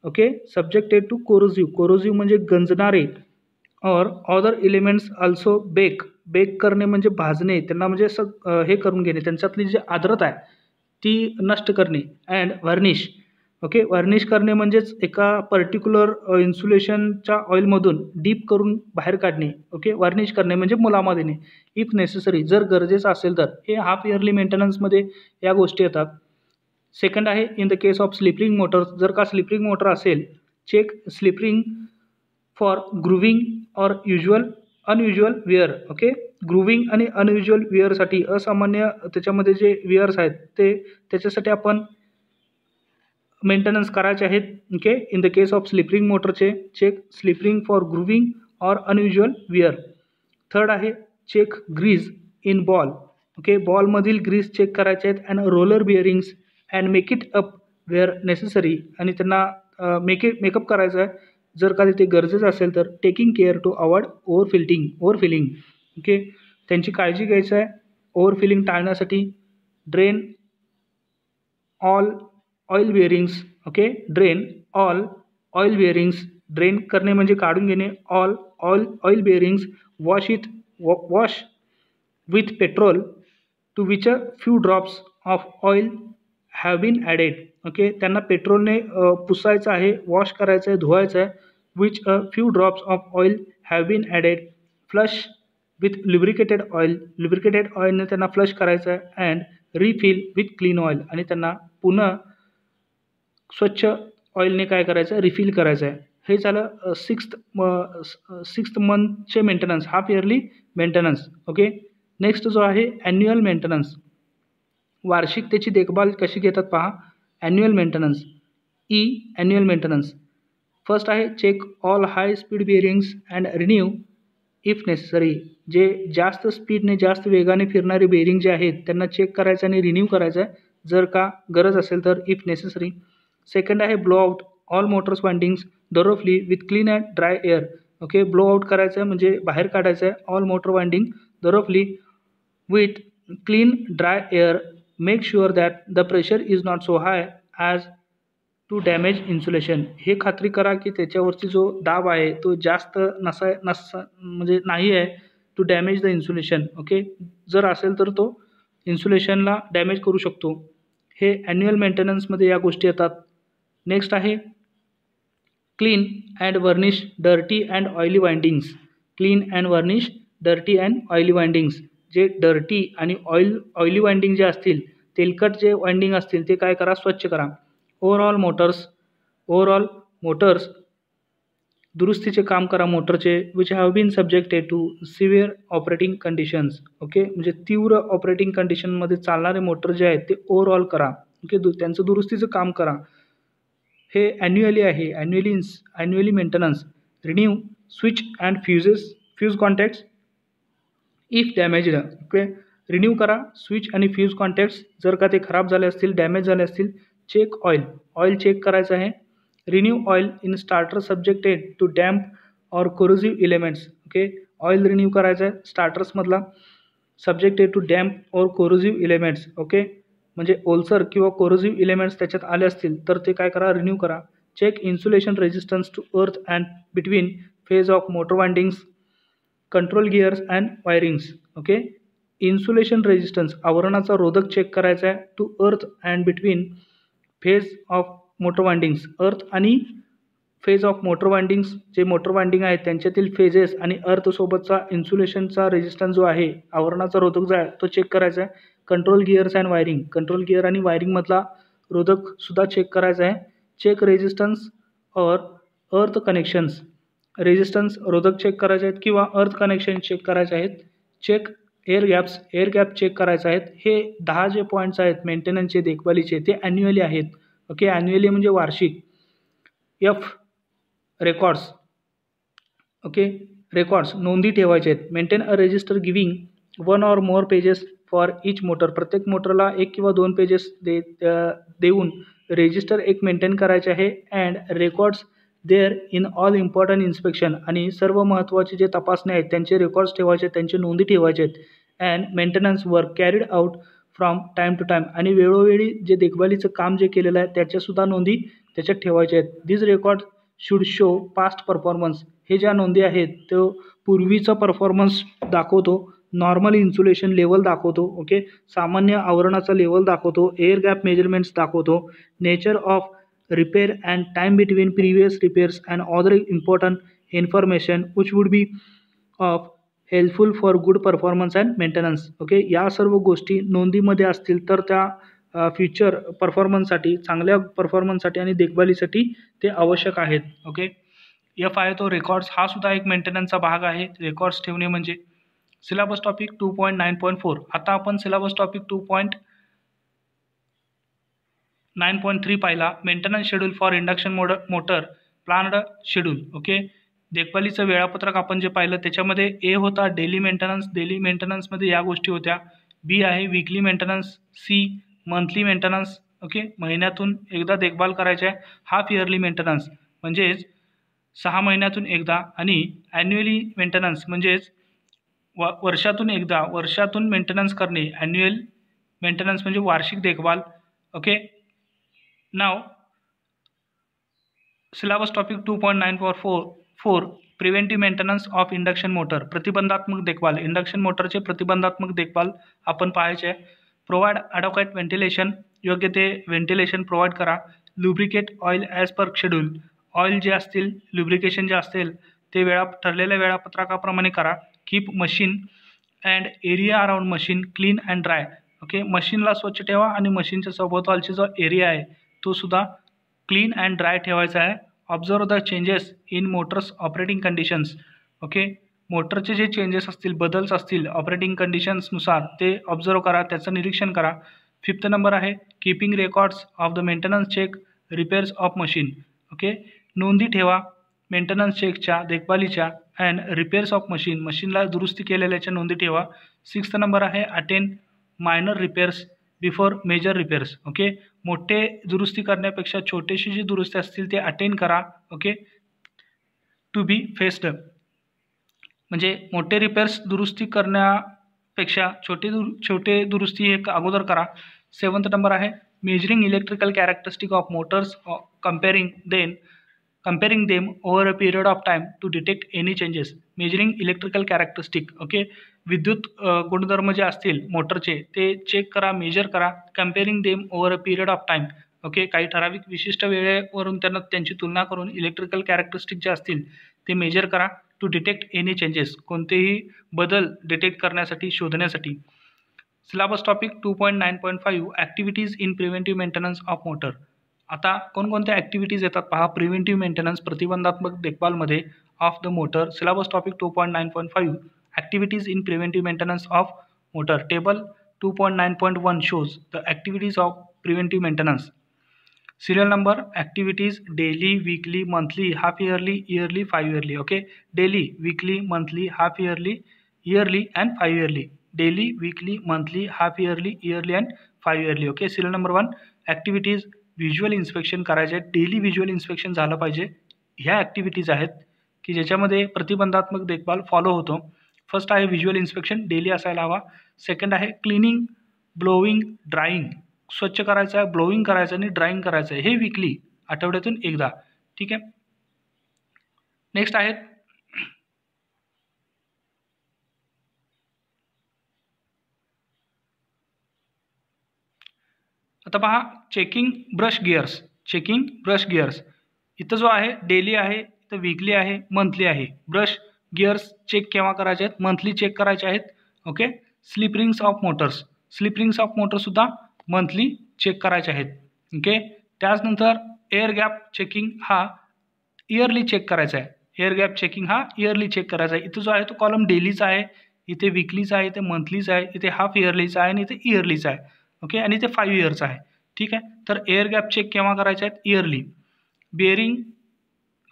Okay, subjected to corrosive म्हणजे गंजणारे, और अदर एलिमेंट्स ऑल्सो बेक करणे म्हणजे भाजणे, त्यांना म्हणजे असं हे करून घेणे, त्यांच्यातली जी आर्द्रता आहे ती नष्ट करणे. And varnish. ओके, व्हर्निश करणे म्हणजेच एका पर्टिक्युलर इन्सुलेशनच्या ऑइलमधून डीप करून बाहेर काढणे. ओके, व्हर्निश करणे म्हणजे मुलामा देणे. इफ नेसेसरी, जर गरजेचं असेल तर. हे हाफ इयरली मेंटेनन्समध्ये या गोष्टी येतात. सेकंड आहे in the case of slip ring Motors. जर का स्लिपरिंग मोटर असेल, चेक स्लिपरिंग फॉर ग्रुविंग और अनयुज्युअल वेअर. ओके, ग्रुविंग आणि अनयुज्युअल वेअरसाठी, असामान्य त्याच्यामध्ये जे वेअर्स आहेत ते त्याच्यासाठी आपण मेंटेनन्स करायचे आहेत. Okay, in the case of slip ring मोटरचे चेक स्लिपरिंग फॉर ग्रुविंग और अनयुज्युअल वेअर. थर्ड आहे check grease in ball. Okay, बॉलमधील ग्रीज चेक करायचे आहेत. And roller bearings and make it up where necessary, आणि त्यांना मेकअप करायचं आहे जर का तिथे गरजेचं असेल तर. Taking care to avoid overfilling. Okay, त्यांची काळजी घ्यायची आहे ओव्हरफिलिंग टाळण्यासाठी. Drain all oil bearings. Okay, drain all oil bearings. Drain करणे म्हणजे काढून घेणे. All oil bearings. Wash with petrol to which a few drops of oil have been added. Okay, त्यांना पेट्रोलने पुसायचं आहे, वॉश करायचं आहे, धुवायचं आहे. Which a few drops of oil have been added. Flush with lubricated ऑइलने त्यांना फ्लश करायचं आहे. And refill with clean oil, आणि त्यांना पुन्हा स्वच्छ ऑइलने काय करायचं आहे, रिफिल करायचं आहे. हे झालं सिक्स्थ मंथचे maintenance, half yearly maintenance. Okay, next जो आहे ॲन्युअल मेंटेनन्स. वार्षिक त्याची देखभाल कशी घेतात पहा. Annual maintenance. Annual maintenance. First आहे check all high speed bearings and renew if necessary. जे जास्त स्पीडने, जास्त वेगाने फिरणारे बेअरिंग जे आहेत त्यांना चेक करायचं आणि रिन्यू करायचं आहे जर का गरज असेल तर, इफ नेसेसरी. सेकंड आहे blow out all motors windings thoroughly with clean and dry air. Okay, blow out करायचं आहे म्हणजे बाहेर काढायचं आहे all motor winding thoroughly with clean dry air. Make sure that the pressure is not so high as to damage insulation. हे खात्री करा की त्याच्यावरची जो दाब आहे तो जास्त म्हणजे नाही आहे to damage the insulation. Okay, जर असेल तर तो इन्सुलेशनला डॅमेज करू शकतो. हे ॲन्युअल मेंटेनन्समध्ये या गोष्टी येतात. नेक्स्ट आहे clean and वर्निश dirty and oily windings. Clean and वर्निश dirty and oily windings. जे डर्टी आणि ऑइली वाइंडिंग जे असतील, तेलकट जे वाइंडिंग असतील ते काय करा, स्वच्छ करा. ओव्हरऑल मोटर्स दुरुस्तीचे काम करा मोटरचे which have been subjected to severe operating conditions. Okay, म्हणजे तीव्र ऑपरेटिंग कंडिशनमध्ये चालणारे मोटर जे आहेत ते ओव्हरऑल करा. ओके, त्यांचं दुरुस्तीचं काम करा. हे ॲन्युअली आहे, annually maintenance. Renew switch and fuse contacts if damaged. Okay, renew करा स्विच आणि फ्यूज कॉन्टॅक्ट्स जर का ते खराब झाले असतील, डॅमेज झाले असतील. चेक ऑइल चेक करायचं आहे. Renew oil in starter subjected to damp or corrosive elements. Okay, oil renew करायचं आहे स्टार्टर्समधला, subjected to damp or corrosive elements. Okay, म्हणजे ओलसर किंवा कोरोसिव्ह एलिमेंट्स त्याच्यात आले असतील तर ते काय करा, रिन्यू करा. Check insulation resistance to earth and between phase of motor windings, control gears and wirings. Okay, insulation resistance आवरणाचा रोधक चेक करायचा आहे. To earth and between phase of motor windings, earth आणि फेज ऑफ मोटर वाइंडिंग्स, जे मोटर वाइंडिंग आहेत त्यांच्यातील फेजेस आणि अर्थसोबतचा इन्सुलेशनचा रेजिस्टन्स जो आहे, आवरणाचा रोधक जो आहे तो चेक करायचा आहे. Control gears and wiring, control gear आणि वायरिंगमधला रोधकसुद्धा चेक करायचा आहे. चेक रेजिस्टन्स और अर्थ कनेक्शन्स, रेजिस्टन्स रोधक चेक करायचे आहेत किंवा अर्थ कनेक्शन चेक करायचे आहेत. चेक एअर गॅप चेक करायचे आहेत. हे 10 जे पॉईंट्स आहेत मेंटेनन्सचे, देखभालीचे, ते ॲन्युअली आहेत. ओके, ॲन्युअली म्हणजे वार्षिक. रेकॉर्ड्स. ओके, रेकॉर्ड्स नोंदी ठेवायचे आहेत. Maintain a resistor giving 1 or more pages for each motor, प्रत्येक मोटरला 1 किंवा 2 पेजेस देऊन रजिस्टर एक मेंटेन करायचे आहे. And records there in all important inspection, आणि सर्व महत्त्वाचे जे तपासणे आहेत त्यांचे रेकॉर्ड्स ठेवायचे आहेत, त्यांची नोंदी ठेवायचे आहेत. And maintenance work carried out from time to time, आणि वेळोवेळी जे देखभालीचं काम जे केलेलं आहे त्याच्यासुद्धा नोंदी त्याच्यात ठेवायच्या आहेत. This record should show past performance, हे ज्या नोंदी आहेत तो पूर्वीचा परफॉर्मन्स दाखवतो. नॉर्मल इन्सुलेशन लेवल दाखवतो. ओके, सामान्य आवरणाचा लेवल दाखवतो. एअर गॅप मेजरमेंट्स दाखवतो. Nature of repair and time between previous repairs and other important information which would be of helpful for good performance and maintenance. Okay, या सर्व गोष्टी नोंदीमध्ये असतील तर त्या फ्युचर परफॉर्मन्ससाठी, चांगल्या परफॉर्मन्ससाठी आणि देखभालीसाठी ते आवश्यक आहेत. ओके, आहे तो रेकॉर्ड्स, हा सुद्धा एक मेंटेनन्सचा भाग आहे. रेकॉर्ड्स ठेवणे म्हणजे. Syllabus topic 2.9.4. आता आपण सिलेबस टॉपिक 2.9.3 पाहिला. Maintenance schedule for induction motor planned schedule. Okay, देखभालीचं वेळापत्रक आपण जे पाहिलं त्याच्यामध्ये ए होता डेली मेंटेनन्स. डेली मेंटेनन्समध्ये या गोष्टी होत्या. बी आहे weekly maintenance. C monthly maintenance. Okay, महिन्यातून एकदा देखभाल करायचे आहे. हाफ इयरली मेंटेनन्स म्हणजेच 6 महिन्यातून एकदा. आणि ॲन्युअली मेंटेनन्स म्हणजेच वर्षातून एकदा, वर्षातून मेंटेनन्स करणे. ॲन्युअल मेंटेनन्स म्हणजे वार्षिक देखभाल. Okay, now syllabus topic 2.9.4 preventive maintenance of induction motor, प्रतिबंधात्मक देखभाल. इंडक्शन मोटरचे प्रतिबंधात्मक देखभाल आपण पाहायचे आहे. प्रोव्हाइड ॲडोक्वेट व्हेंटिलेशन, योग्य ते व्हेंटिलेशन प्रोव्हाइड करा. Lubricate oil as per schedule, oil जे असतील, लुब्रिकेशन जे असतील ते ठरलेल्या वेळापत्रकाप्रमाणे करा. Keep machine and area around machine clean and dry. Okay, मशीनला स्वच्छ ठेवा आणि मशीनच्या सभोवतालची जो एरिया आहे तो सुद्धा क्लीन अँड ड्राय ठेवायचा आहे. Observe the changes in Motors operating conditions. Okay, मोटरचे जे चेंजेस असतील, बदल्स असतील ऑपरेटिंग कंडिशन्सनुसार ते ऑब्झर्व करा, त्याचं निरीक्षण करा. 5th नंबर आहे keeping records of the maintenance check repairs of machine. Okay, नोंदी ठेवा मेंटेनन्स चेकच्या, देखभालीच्या अँड रिपेअर्स ऑफ मशीन, मशीनला दुरुस्ती केलेल्याच्या नोंदी ठेवा. 6th नंबर आहे attend minor repairs before major repairs. Okay, मोठे दुरुस्ती करण्यापेक्षा छोटेशी जी दुरुस्ती असतील ते अटेंड करा. ओके, टू बी फेस्ड म्हणजे मोठे रिपेअर्स दुरुस्ती करण्यापेक्षा छोटे दुरुस्ती हे अगोदर करा. 7th नंबर आहे measuring electrical characteristic of motors comparing them over a period of time to detect any changes. Measuring electrical characteristic. Okay, विद्युत गुणधर्म जे असतील मोटरचे ते चेक करा, मेजर करा. Comparing them over a period of time. Okay, काही ठराविक विशिष्ट वेळेवरून त्यांची तुलना करून इलेक्ट्रिकल कॅरेक्टरिस्टिक जे असतील ते मेजर करा. टू डिटेक्ट एनी चेंजेस, कोणतेही बदल डिटेक्ट करण्यासाठी, शोधण्यासाठी. Syllabus topic 2.9.5 activities in preventive maintenance of motor. आता कोणकोणत्या ॲक्टिव्हिटीज येतात पहा प्रिव्हेंटिव्ह मेंटेनन्स, प्रतिबंधात्मक देखभालमध्ये of the motor. Syllabus topic 2.9.5 activities in preventive maintenance of motor. Table 2.9.1 shows the activities of preventive maintenance. Serial number, activities, daily, weekly, monthly, half yearly, yearly, 5 yearly. Okay, daily, weekly, monthly, half yearly, yearly and 5 yearly. Daily, weekly, monthly, half yearly, yearly and 5 yearly. Okay, serial number 1, activities visual inspection करायचे आहेत, डेली व्हिज्युअल इन्स्पेक्शन झालं पाहिजे. ह्या ॲक्टिव्हिटीज आहेत की ज्याच्यामध्ये प्रतिबंधात्मक देखभाल फॉलो होतो. फर्स्ट आहे व्हिज्युअल इन्स्पेक्शन, डेली असायला हवा. सेकंड आहे क्लिनिंग, ब्लोविंग, ड्राईंग, स्वच्छ करायचं आहे, ब्लोविंग करायचं आणि ड्राईंग करायचं आहे, हे वीकली, आठवड्यातून एकदा. ठीक आहे. नेक्स्ट आहे आता पहा checking brush gears. Checking brush gears इथं जो आहे डेली आहे, इथं वीकली आहे, मंथली आहे. ब्रश गिअर्स चेक केव्हा करायचे आहेत? मंथली चेक करायचे आहेत. Okay. Slip rings of motors, slip rings of मोटरसुद्धा मंथली चेक करायचे आहेत. ओके. त्याचनंतर एअर गॅप चेकिंग हा इयरली चेक करायचा आहे. एअर गॅप चेकिंग हा इयरली चेक करायचा आहे. इथं जो आहे तो कॉलम डेलीचा आहे, इथे वीकलीचा आहे, इथे मंथलीचा आहे, इथे हाफ इयरलीचा आहे आणि इथे इयरलीचा आहे. ओके. आणि इथे 5 इयर्सचा आहे. ठीक आहे. तर एअर गॅप चेक केव्हा करायचे आहेत? इयरली. बेअरिंग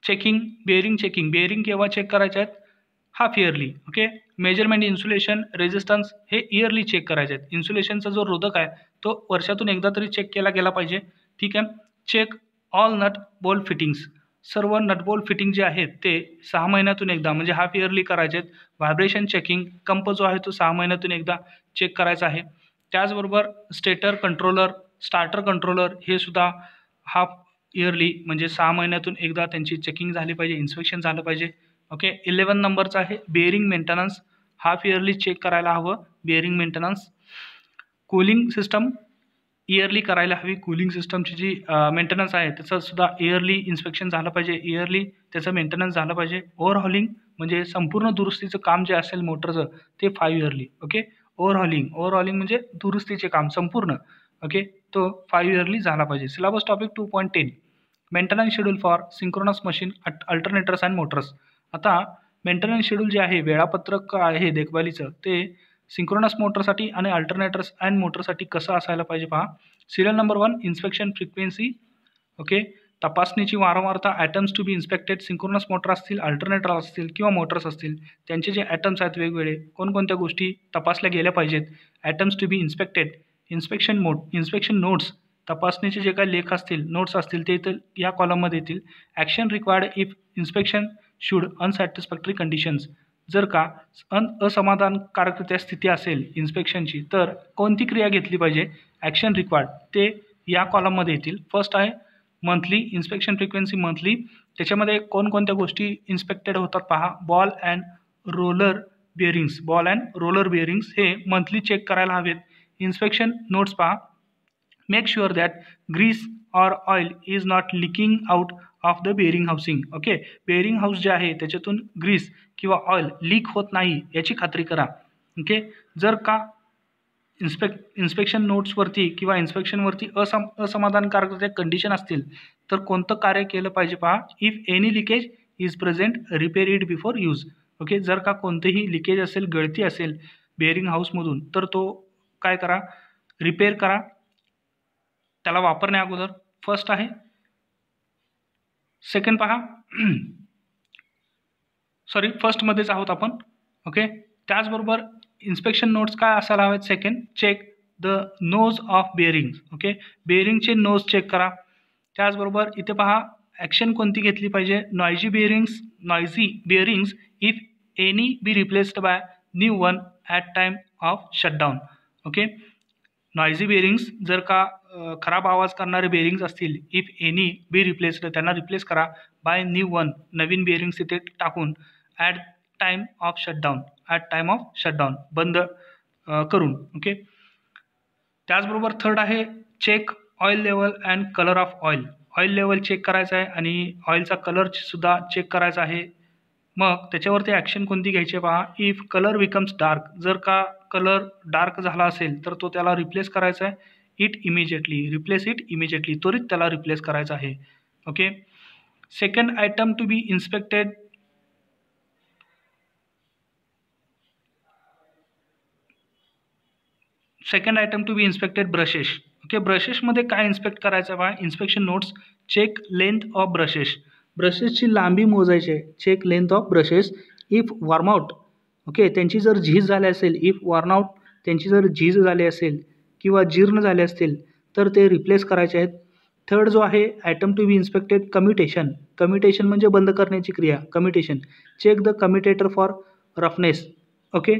चेकिंग, बेअरिंग केव्हा चेक करायचे आहेत? Half yearly. Okay. Measurement, insulation, resistance हे इयरली चेक करायचे आहेत. इन्सुलेशनचा जो रोधक आहे तो वर्षातून एकदा तरी चेक केला गेला पाहिजे. ठीक आहे. Check all nut bolt fittings, सर्व नटबोल्ट फिटिंग जे आहेत ते 6 महिन्यातून एकदा म्हणजे हाफ इयरली करायचे आहेत. व्हायब्रेशन चेकिंग, कंप जो आहे तो 6 महिन्यातून एकदा चेक करायचा आहे. त्याचबरोबर स्टेटर कंट्रोलर, स्टार्टर कंट्रोलर हे सुद्धा हाफ इयरली म्हणजे 6 महिन्यातून एकदा त्यांची चेकिंग झाली पाहिजे, इन्स्पेक्शन झालं पाहिजे. ओके. 11 नंबरचा आहे bearing maintenance, half yearly check करायला हवं bearing maintenance. Cooling system yearly करायला हवी. कूलिंग सिस्टमची जी मेंटेनन्स आहे त्याचं सुद्धा इयरली इन्स्पेक्शन झालं पाहिजे, इयरली त्याचं मेंटेनन्स झालं पाहिजे. ओव्हरहॉलिंग म्हणजे संपूर्ण दुरुस्तीचं काम जे असेल मोटरचं ते 5 इयरली. ओके. ओव्हरहॉलिंग म्हणजे दुरुस्तीचे काम संपूर्ण. ओके. तो 5 इयरली झाला पाहिजे. Syllabus topic 2.10 maintenance schedule for synchronous machine, alternators and Motors. आता मेंटेनन्स शेड्यूल जे आहे, वेळापत्रक आहे देखभालीचं, ते सिंक्रोनस मोटरसाठी आणि अल्टरनेटर्स अँड मोटरसाठी कसं असायला पाहिजे पहा. Serial number 1 inspection frequency. Okay. तपासणीची वारंवारता, items to be inspected. Synchronous motor असतील, अल्टरनेटर असतील किंवा मोटर्स असतील त्यांचे जे ॲटम्स आहेत वेगवेगळे, कोणकोणत्या गोष्टी तपासल्या गेल्या पाहिजेत. Items to be inspected, inspection notes, तपासणीचे जे काही लेख असतील, नोट्स असतील ते इथं या कॉलममध्ये येतील. Action required if inspection should unsatisfactory conditions, जर का असमाधानकारकरित्या स्थिती असेल इन्स्पेक्शनची तर कोणती क्रिया घेतली पाहिजे, ॲक्शन रिक्वायर्ड, ते या कॉलममध्ये येतील. फर्स्ट आहे मंथली इन्स्पेक्शन फ्रिक्वेन्सी मंथली. त्याच्यामध्ये कोणकोणत्या गोष्टी इन्स्पेक्टेड होतात पहा. बॉल अँड रोलर बिअरिंग्स हे मंथली चेक करायला हवेत. इन्स्पेक्शन नोट्स पहा. Make sure that grease or oil is not leaking out of the bearing housing. Okay. Bearing house जे आहे त्याच्यातून ग्रीस किंवा ऑइल लीक होत नाही याची खात्री करा. ओके. जर का इन्स्पेक्शन नोट्सवरती किंवा इन्स्पेक्शनवरती असमाधानकारक कंडिशन असतील तर कोणतं कार्य केलं पाहिजे पहा. If any leakage is present repair it before use. Okay. जर का कोणतेही लिकेज असेल, गळती असेल बेअरिंग हाऊसमधून तर तो काय करा, रिपेअर करा त्याला वापरण्या अगोदर. फर्स्ट आहे. सेकंड पहा, सॉरी फर्स्टमध्येच आहोत आपण. ओके. त्याचबरोबर इन्स्पेक्शन नोट्स काय असायला हवेत. Second, check the noise of bearings. Okay. बेअरिंगचे नोज चेक करा. त्याचबरोबर इथे पहा ॲक्शन कोणती घेतली पाहिजे. Noisy bearings if any be replaced by new one at time of shutdown. Okay. Noisy bearings जर का खराब आवाज करणारे बेअरिंग्स असतील, इफ एनी बी रिप्लेस्ड त्यांना रिप्लेस करा बाय न्यू वन नवीन बेअरिंग्स तिथे टाकून ॲट टाईम ऑफ शटडाऊन बंद करून. ओके. त्याचबरोबर थर्ड आहे check oil level and colour of oil. Oil level check करायचं आहे आणि ऑइलचा कलरसुद्धा चेक करायचा आहे. मग त्याच्यावरती ॲक्शन कोणती घ्यायची पहा. इफ कलर बिकम्स डार्क, जर का कलर डार्क झाला असेल तर तो त्याला रिप्लेस करायचा आहे. रिप्लेस इट इमिजिएटली, त्वरित त्याला रिप्लेस करायचा आहे. Okay. Second item to be inspected. Brushes. Okay, ब्रशेसमध्ये काय इन्स्पेक्ट करायचं आहे? Inspection notes, check length of brushes, ब्रशेसची लांबी मोजायची आहे. Check length of brushes if worn out, okay, त्यांची जर झीज झाली असेल, इफ वॉर्न आउट त्यांची जर झीज झाली असेल किंवा जीर्ण झाले असतील तर ते रिप्लेस करायचे आहेत. थर्ड जो आहे item to be inspected, commutation, commutation म्हणजे बंद करण्याची क्रिया, commutation, check the commutator for roughness, okay,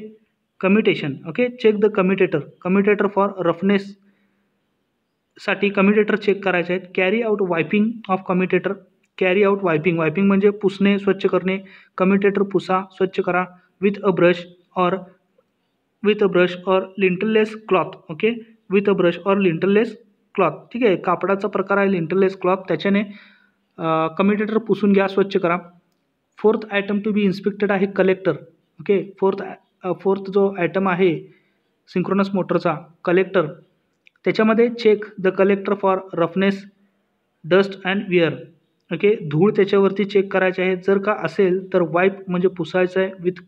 commutation, okay, check the commutator for roughness साठी कम्युटेटर चेक करायचे आहेत. Carry out wiping of commutator, carry out wiping, wiping म्हणजे पुसणे, स्वच्छ करणे, कम्युटेटर पुसा, स्वच्छ करा, with a brush or lintless cloth, okay, with a brush or lintless cloth, ठीक आहे, कापडाचा प्रकार आहे लिंटललेस क्लॉथ, त्याच्याने कम्युटेटर पुसून घ्या, स्वच्छ करा. Fourth item to be inspected आहे कलेक्टर, ओके, फोर्थ जो आयटम आहे सिंक्रोनस मोटरचा कलेक्टर, त्याच्यामध्ये check the collector for roughness, dust and wear, okay, धूळ त्याच्यावरती चेक करायचे आहे, जर का असेल तर वाईप म्हणजे पुसायचं आहे, विथ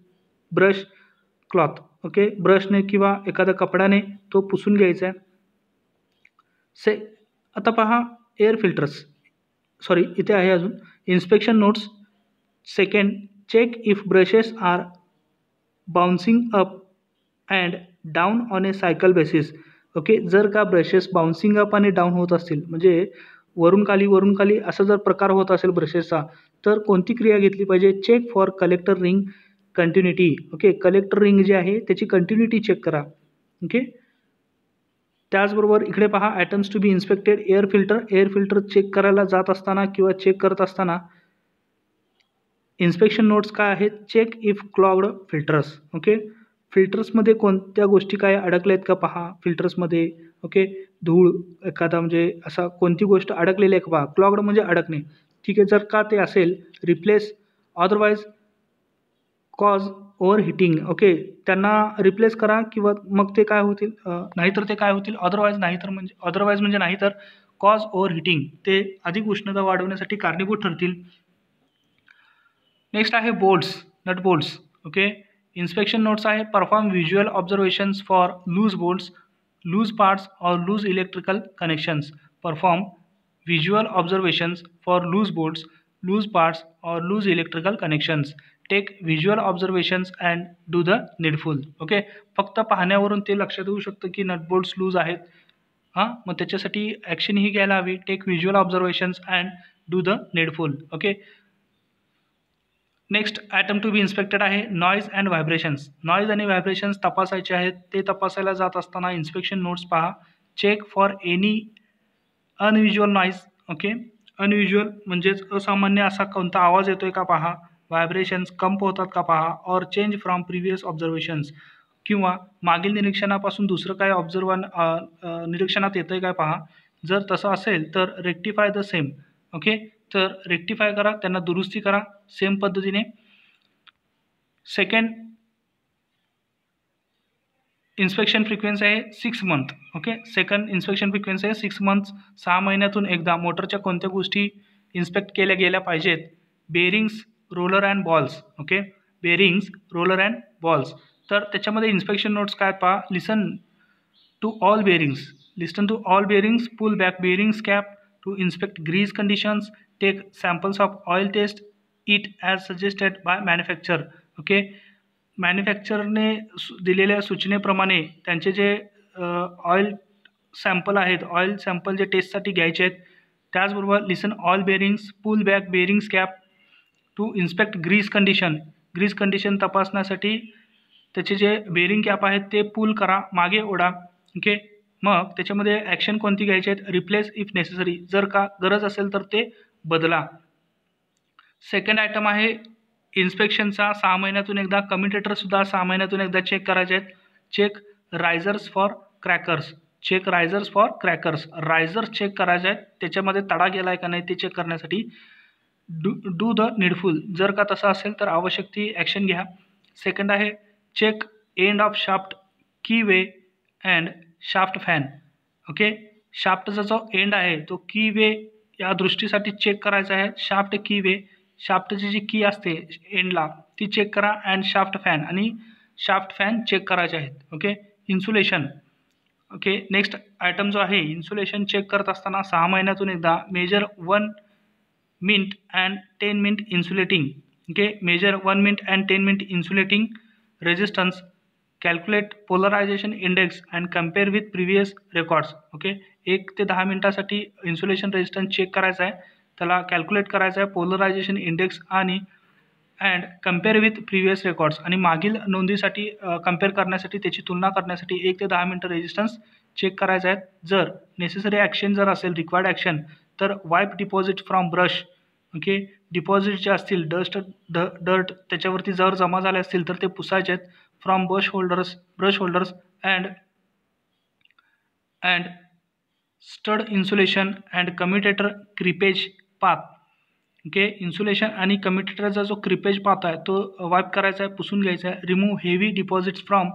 ब्रश क्लॉथ, ओके, ब्रशने किंवा एखाद्या कपड्याने तो पुसून घ्यायचा आहे. आता पहा एअर फिल्टर्स, सॉरी इथे आहे अजून inspection notes. Second, check if brushes are bouncing up and down on a cycle basis, okay, जर का ब्रशेस बाउन्सिंग अप आणि डाऊन होत असतील म्हणजे वरून खाली असा जर प्रकार होत असेल ब्रशेसचा तर कोणती क्रिया घेतली पाहिजे? Check for collector ring continuity, okay, collector ring जी आहे त्याची कंटिन्युटी चेक करा, ओके. त्याचबरोबर इकडे पहा items to be inspected, air filter check करायला जात असताना किंवा चेक करत असताना इन्स्पेक्शन नोट्स काय आहेत? Check if clogged filters, okay, फिल्टर्समध्ये कोणत्या गोष्टी काय अडकल्या आहेत का पहा फिल्टर्समध्ये, ओके, धूळ एखादा म्हणजे असा कोणती गोष्ट अडकलेली आहे का पहा, क्लॉग्ड म्हणजे अडकणे, ठीक आहे, जर का ते असेल replace, otherwise cause over heating, okay, त्यांना रिप्लेस करा किंवा मग ते काय होतील, नाहीतर ते काय होतील, अदरवाईज म्हणजे नाहीतर कॉज ओव्हर हिटिंग, ते अधिक उष्णता वाढवण्यासाठी कारणीभूत ठरतील. नेक्स्ट आहे bolts, nut bolts, okay, inspection notes आहे perform visual observations for loose bolts, loose parts or loose electrical connections, perform visual observations for loose bolts, loose parts or loose electrical connections, take visual observations and do the needful, okay, फक्त पाहण्यावरून ते लक्षात येऊ शकतं की नट बोल्ट्स लूज आहेत, मग त्याच्यासाठी ॲक्शन ही घ्यायला हवी, take visual observations and do the needful, okay. Next item to be inspected आहे नॉईज अँड व्हायब्रेशन्स, नॉईज आणि व्हायब्रेशन्स तपासायचे आहेत. ते तपासायला जात असताना इन्स्पेक्शन नोट्स पहा, check for any unusual noise, okay, unusual म्हणजेच असामान्य असा कोणता आवाज येतोय का पहा, व्हायब्रेशन्स कंप होतात का पहा, और चेंज फ्रॉम प्रिव्हियस ऑब्झर्वेशन्स, किंवा मागील निरीक्षणापासून दुसरं काय निरीक्षणात येतं आहे काय पहा, जर तसं असेल तर रेक्टिफाय द सेम, ओके, तर रेक्टिफाय करा, त्यांना दुरुस्ती करा सेम पद्धतीने. सेकंड इन्स्पेक्शन फ्रिक्वेन्सी आहे 6 month, okay, second inspection frequency आहे 6 मंथ्स, 6 महिन्यातून एकदा मोटरच्या कोणत्या गोष्टी इन्स्पेक्ट केल्या गेल्या पाहिजेत? Bearings, roller and balls, okay, bearings, roller and balls, तर त्याच्यामध्ये इन्स्पेक्शन नोट्स काय पहा, listen to all bearings, pull back bearings cap to inspect grease conditions, take samples of oil test it as suggested by manufacture, okay, मॅन्युफॅक्चरने दिलेल्या सूचनेप्रमाणे त्यांचे जे ऑइल सॅम्पल आहेत, ऑइल सॅम्पल जे टेस्टसाठी घ्यायचे आहेत. त्याचबरोबर listen all bearings, pull back bearings cap to inspect grease condition तपासण्यासाठी त्याचे जे बेरिंग कॅप आहेत ते पुल करा, मागे ओढा, ओके, मग त्याच्यामध्ये ॲक्शन कोणती घ्यायची आहेत? रिप्लेस इफ नेसेसरी, जर का गरज असेल तर ते बदला. सेकंड आयटम आहे इन्स्पेक्शनचा 6 महिन्यातून एकदा, कम्युटेटरसुद्धा 6 महिन्यातून एकदा चेक करायचे आहेत. Check risers for crackers, risers check करायचे आहेत, त्याच्यामध्ये तडा गेला आहे का नाही ते चेक करण्यासाठी डू द नीडफुल, जर का तसं असेल तर आवश्यक ती ॲक्शन घ्या. सेकंड आहे check end of shaft, key way and shaft fan, okay, शाफ्टचा जो एंड आहे तो की वे या दृष्टीसाठी चेक करायचा आहे. शाफ्ट की वे, शाफ्टची जी की असते एंडला ती चेक करा, अँड शाफ्ट फॅन, आणि शाफ्ट फॅन चेक करायचे आहेत, okay. Insulation, okay. Next item जो आहे, इन्सुलेशन चेक करत असताना 6 महिन्यातून एकदा measure 1 minute and 10 minute insulating. Okay. Measure 1 minute and 10 minute insulating resistance, calculate polarization index and compare with previous records. Okay. 1 ते 10 मिनिटासाठी इन्सुलेशन रेजिस्टन्स चेक करायचा आहे, त्याला कॅल्क्युलेट करायचं आहे पोलरायझेशन इंडेक्स आणि and compare with previous records, आणि मागील नोंदीसाठी कम्पेअर करण्यासाठी, त्याची तुलना करण्यासाठी 1 ते 10 मिनिटं रेजिस्टन्स चेक करायचं आहे. जर नेसेसरी ॲक्शन जर असेल, रिक्वायर्ड ॲक्शन, तर वाईप deposit from brush. Okay. Deposit जे असतील डर्ट त्याच्यावरती जर जमा झाले असतील तर ते पुसायचे आहेत. From brush holders and stud insulation and commutator creepage path. Okay. Insulation आणि कम्युटेटरचा जो क्रिपेज पाथ आहे तो वाईप करायचा आहे, पुसून घ्यायचा आहे. Remove heavy deposits from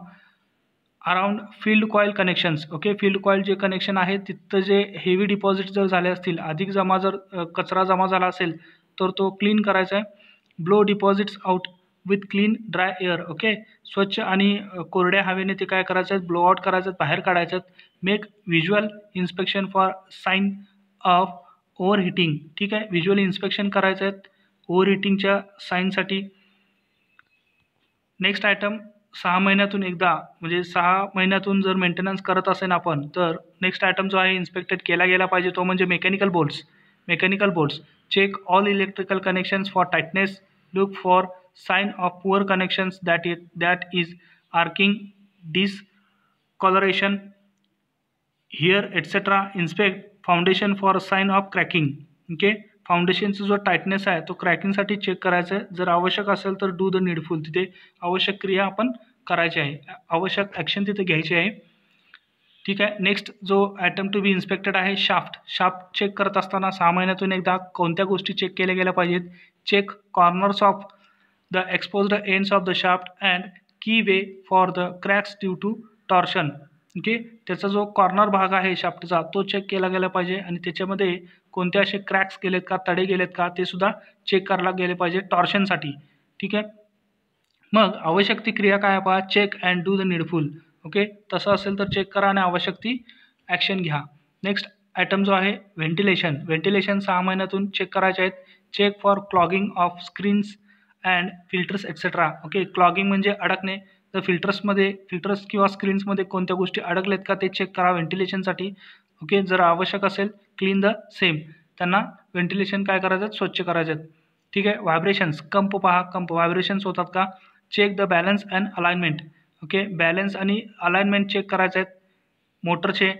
around field coil connections. Okay. Field coil जे कनेक्शन आहे तिथं जे हेवी डिपॉझिट जर झाले असतील, अधिक कचरा जमा झाला असेल तर तो क्लीन करायचा आहे. Blow deposits out with clean dry air. Okay. स्वच्छ आणि कोरड्या हवेने ते काय करायचं आहे, ब्लो आउट करायचं, बाहेर काढायचं. Make visual inspection for sign of overheating. ठीक आहे. व्हिज्युअल इन्स्पेक्शन करायचं आहे ओव्हरहीटिंगच्या साईनसाठी. नेक्स्ट आयटम, 6 महिन्यातून एकदा, म्हणजे 6 महिन्यातून जर मेंटेनन्स करत असेल आपण, तर नेक्स्ट आयटम जो आहे इन्स्पेक्टेड केला गेला पाहिजे तो म्हणजे mechanical bolts. Check all electrical connections for tightness. Look for sign of poor connections that is arcing, discolouration, hear etcetera. Inspect foundation for sign of cracking. Okay. फाउंडेशनचा जो टाइटनेस आहे तो क्रॅकिंगसाठी चेक करायचा आहे. जर आवश्यक असेल तर डू द नीडफुल, तिथे आवश्यक क्रिया आपण करायची आहे, आवश्यक ॲक्शन तिथे घ्यायची आहे. ठीक आहे. नेक्स्ट जो आयटम टू बी इन्स्पेक्टेड आहे, शाफ्ट चेक करत असताना 6 महिन्यातून एकदा कोणत्या गोष्टी चेक केल्या गेल्या पाहिजेत. Check corners of the exposed ends of the shaft and key way for the cracks due to torsion. Okay. त्याचा जो कॉर्नर भाग आहे शाफ्टचा तो चेक केला गेला पाहिजे, आणि त्याच्यामध्ये कोणते असे क्रॅक्स गेलेत का, तडे गेलेत का, ते सुद्धा चेक करायला गेले पाहिजे टॉर्शनसाठी. ठीक आहे. मग आवश्यक ती क्रिया काय पहा, check and do the needful. Okay. तसं असेल तर चेक करा आणि आवश्यक ती ॲक्शन घ्या. नेक्स्ट आयटम जो आहे व्हेंटिलेशन 6 महिन्यातून चेक करायचे आहेत. Check for clogging of screens and filters etcetera. Okay. Clogging म्हणजे अडकणे, तर फिल्टर्स किंवा स्क्रीन्समध्ये कोणत्या गोष्टी अडकलेत का ते चेक करा व्हेंटिलेशनसाठी. ओके. जर आवश्यक असेल क्लीन द सेम, त्यांना व्हेंटिलेशन काय करायचं, स्वच्छ करायचं. ठीक आहे. व्हायब्रेशन्स, कंप व्हायब्रेशन्स होतात का. Check the balance and alignment. Okay. Balance आणि अलाइनमेंट चेक करायचे आहेत मोटरचे,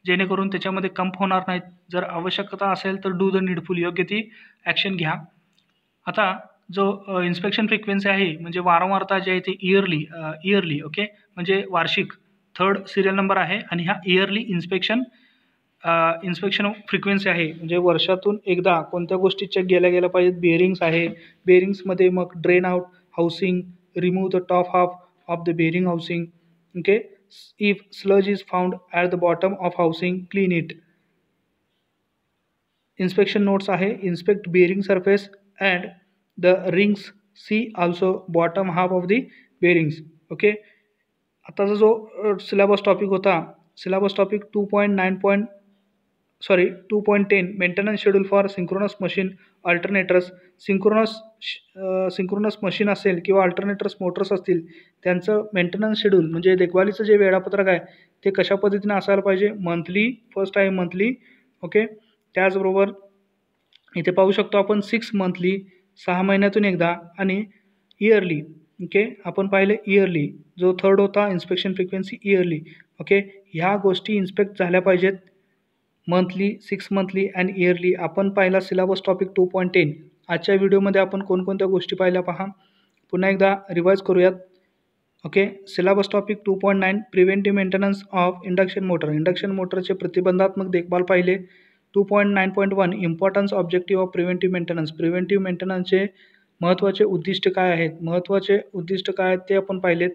जेणेकरून त्याच्यामध्ये कंप होणार नाहीत. जर आवश्यकता असेल तर डू द नीडफुल, योग्य ती ॲक्शन घ्या. आता जो इन्स्पेक्शन फ्रिक्वेन्सी आहे, म्हणजे वारंवारता जी आहे ती इयरली. ओके. म्हणजे वार्षिक, 3rd सिरियल नंबर आहे, आणि हा इयरली इन्स्पेक्शन फ्रिक्वेन्सी आहे, म्हणजे वर्षातून एकदा कोणत्या गोष्टी चेक गेल्या पाहिजेत. बेअरिंग्स आहे, बेअरिंग्समध्ये मग drain out housing, remove the top half of the bearing housing. Okay. If sludge is found at the bottom of housing, clean it. Inspection notes आहे, inspect bearing surface and the rings, see also bottom half of the bearings. Okay. आताचा जो सिलेबस टॉपिक होता, syllabus topic 2.10 maintenance schedule for synchronous machine alternators. Synchronous machine असेल किंवा अल्टरनेटर्स मोटर्स असतील, त्यांचं मेंटेनन्स शेड्यूल म्हणजे देखभालीचं जे वेळापत्रक आहे ते कशा पद्धतीने असायला पाहिजे. मंथली, फर्स्ट आहे मंथली. ओके. त्याचबरोबर इथे पाहू शकतो आपण 6 मंथली, 6 महिन्यातून एकदा, आणि इयरली. ओके. आपण पाहिले इयरली, जो 3rd होता इन्स्पेक्शन फ्रिक्वेन्सी इयरली. ओके. ह्या गोष्टी इन्स्पेक्ट झाल्या पाहिजेत मंथली, 6 मंथली अँड इयरली. आपण पाहिला सिलेबस टॉपिक 2.10. आजच्या व्हिडिओमध्ये आपण कोणकोणत्या गोष्टी पाहिल्या पहा, पुन्हा एकदा रिवाईज करूयात. Okay. Syllabus topic 2.9 preventive maintenance of induction मोटरचे प्रतिबंधात्मक देखभाल पाहिले. 2.9.1 इम्पॉर्टन्स ऑब्जेक्टिव्ह ऑफ प्रिव्हेंटिव्ह मेंटेनन्सचे महत्त्वाचे उद्दिष्ट काय आहेत, ते आपण पाहिलेत.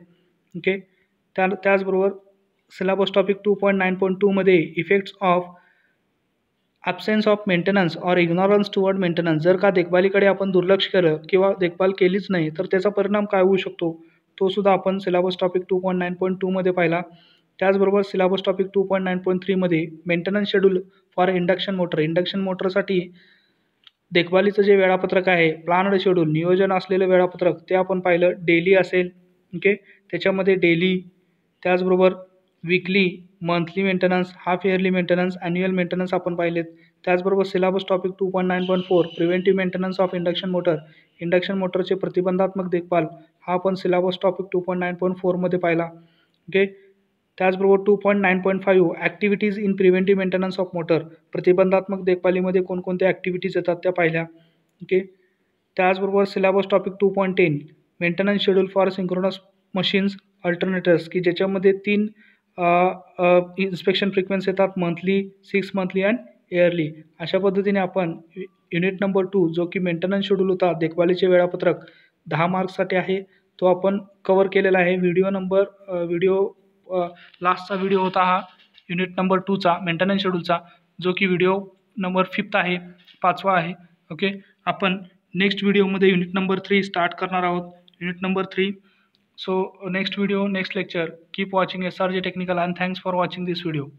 ओके. त्याचबरोबर सिलेबस टॉपिक 2.9.2 मध्ये effects of absence of maintenance or ignorance toward maintenance. जर का देखभालीकडे आपण दुर्लक्ष केलं किंवा देखभाल केलीच नाही तर त्याचा परिणाम काय होऊ शकतो, तो सुद्धा आपण सिलेबस टॉपिक 2.9.2 मध्ये पाहिला. त्याचबरोबर सिलेबस टॉपिक 2.9.3मध्ये maintenance schedule for induction motor. Induction मोटरसाठी देखभालीचं जे वेळापत्रक आहे, प्लान्ड शेड्यूल, नियोजन असलेलं वेळापत्रक, ते आपण पाहिलं. डेली असेल, ओके, त्याच्यामध्ये डेली, त्याचबरोबर weekly, monthly maintenance, half yearly maintenance, annual maintenance आपण पाहिलेत. त्याचबरोबर syllabus topic 2.9.4 preventive maintenance of induction motor. Induction मोटरचे प्रतिबंधात्मक देखभाल हा आपण सिलेबस टॉपिक 2.9.4मध्ये पाहिला. ओके. त्याचबरोबर 2.9.5 activities in preventive maintenance of motor. प्रतिबंधात्मक देखभालीमध्ये कोणकोणत्या ॲक्टिव्हिटीज येतात त्या पाहिल्या. ओके. त्याचबरोबर syllabus topic 2.10 maintenance schedule for synchronous machines alternators, की ज्याच्यामध्ये 3 इन्स्पेक्शन फ्रिक्वेन्सी येतात, मंथली, 6 मंथली अँड इयरली. अशा पद्धतीने आपण युनिट नंबर 2 जो की मेंटेनन्स शेड्यूल होता, देखभालीचे वेळापत्रक 10 मार्क्ससाठी आहे, तो आपण कव्हर केलेला आहे. लास्टचा व्हिडिओ होता हा युनिट नंबर 2चा मेंटेनन्स शेड्यूलचा, जो की व्हिडिओ नंबर 5 आहे, 5वा आहे. ओके. आपण नेक्स्ट व्हिडिओमध्ये युनिट नंबर 3 स्टार्ट करणार आहोत. Unit number 3. So next video, next lecture. Keep watching SRJ Technical and thanks for watching this video.